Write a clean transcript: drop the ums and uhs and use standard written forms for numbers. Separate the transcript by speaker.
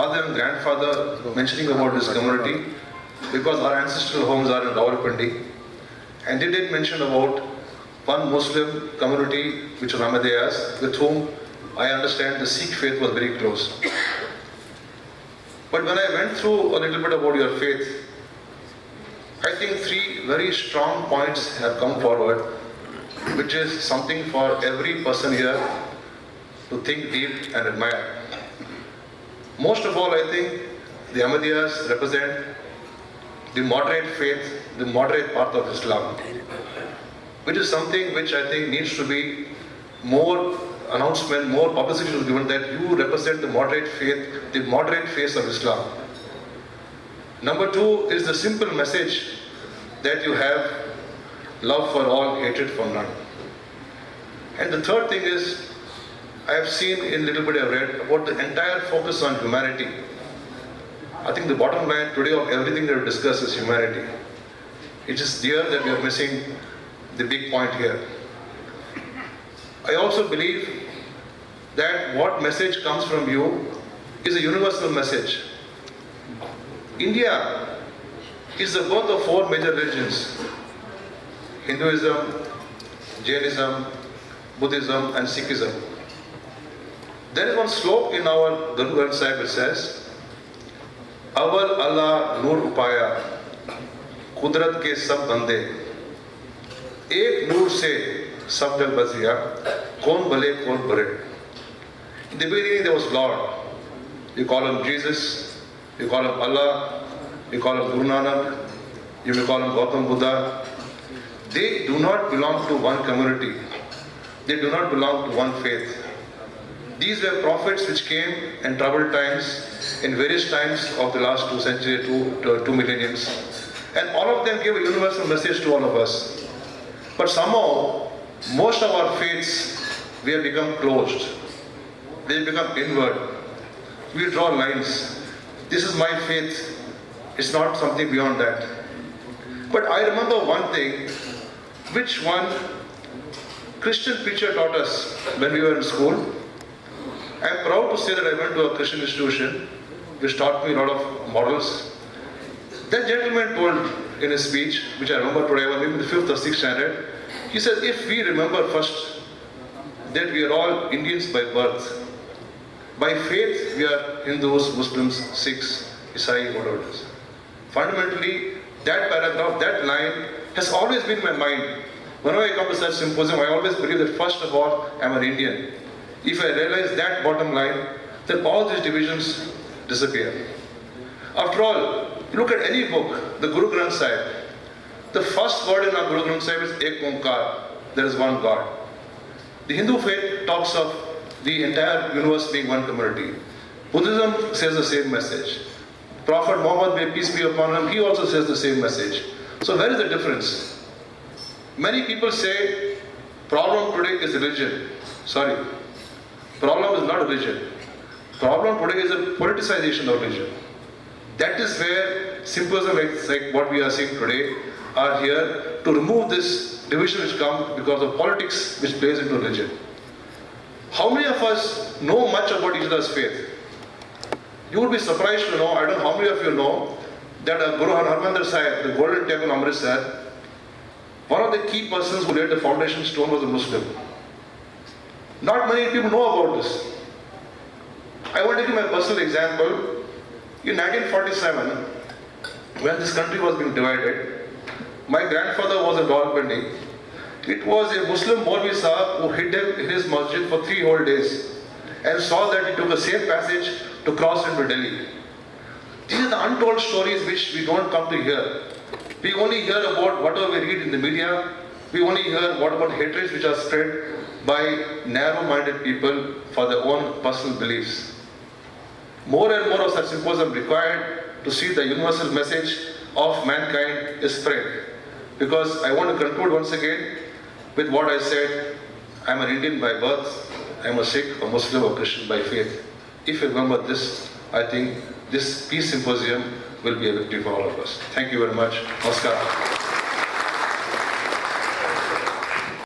Speaker 1: father and grandfather mentioning about this community because our ancestral homes are in Rawalpindi, and they did mention about one Muslim community which was Ahmadiyas, with whom I understand the Sikh faith was very close. But when I went through a little bit about your faith, I think three very strong points have come forward, which is something for every person here to think deep and admire. Most of all, I think the Ahmadiyas represent the moderate faith, the moderate path of Islam, which is something which I think needs to be more announcement, more publicity is given that you represent the moderate faith, the moderate face of Islam. Number two is the simple message that you have love for all, hatred for none. And the third thing is, I have seen in little bit I've read about the entire focus on humanity. I think the bottom line today of everything that we discuss is humanity. It is there that we are missing the big point here. I also believe that what message comes from you is a universal message. India is the birth of four major religions: Hinduism, Jainism, Buddhism and Sikhism. There is one slope in our Guru Granth Sahib which says, Awal Allah Noor Upaya, Kudrat ke sab bande, Ek Noor se sab dal baziya, Kaun bale kaun bure. In the beginning there was Lord. You call him Jesus, you call him Allah, you call him Guru Nanak, you may call him Gautam Buddha. They do not belong to one community. They do not belong to one faith. These were prophets which came in troubled times, in various times of the last 2 centuries, two millenniums. And all of them gave a universal message to all of us. But somehow, most of our faiths, we have become closed. They have become inward. We draw lines. This is my faith. It's not something beyond that. But I remember one thing, which one Christian preacher taught us when we were in school. I am proud to say that I went to a Christian institution which taught me a lot of morals. That gentleman told in his speech, which I remember today, I was maybe in the 5th or 6th standard, he said, if we remember first that we are all Indians by birth, by faith we are Hindus, Muslims, Sikhs, Isai, whatever it is. Fundamentally, that paragraph, that line has always been in my mind. Whenever I come to such symposium, I always believe that first of all, I am an Indian. If I realize that bottom line, then all these divisions disappear. After all, look at any book, the Guru Granth Sahib. The first word in our Guru Granth Sahib is Ek Onkar, there is one God. The Hindu faith talks of the entire universe being one community. Buddhism says the same message. Prophet Muhammad, may peace be upon him, he also says the same message. So where is the difference? Many people say, problem today is religion. Sorry. Problem is not religion. Problem today is a politicization of religion. That is where symposiums like what we are seeing today are here to remove this division which comes because of politics which plays into religion. How many of us know much about each other's faith? You would be surprised to know, I don't know how many of you know, that Guru Harmandir Sahib, the Golden Temple Amritsar, one of the key persons who laid the foundation stone was a Muslim. Not many people know about this. I want to give my personal example. In 1947, when this country was being divided, my grandfather was in Rawalpindi. It was a Muslim Maulvi Sahib who hid him in his masjid for 3 whole days and saw that he took a safe passage to cross into Delhi. These are the untold stories which we don't come to hear. We only hear about whatever we read in the media. We only hear what about hatreds which are spread by narrow-minded people for their own personal beliefs. More and more of such symposium required to see the universal message of mankind is spread. Because I want to conclude once again with what I said. I am an Indian by birth. I am a Sikh, a Muslim, or Christian by faith. If you remember this, I think this peace symposium will be a victory for all of us. Thank you very much. Namaskar.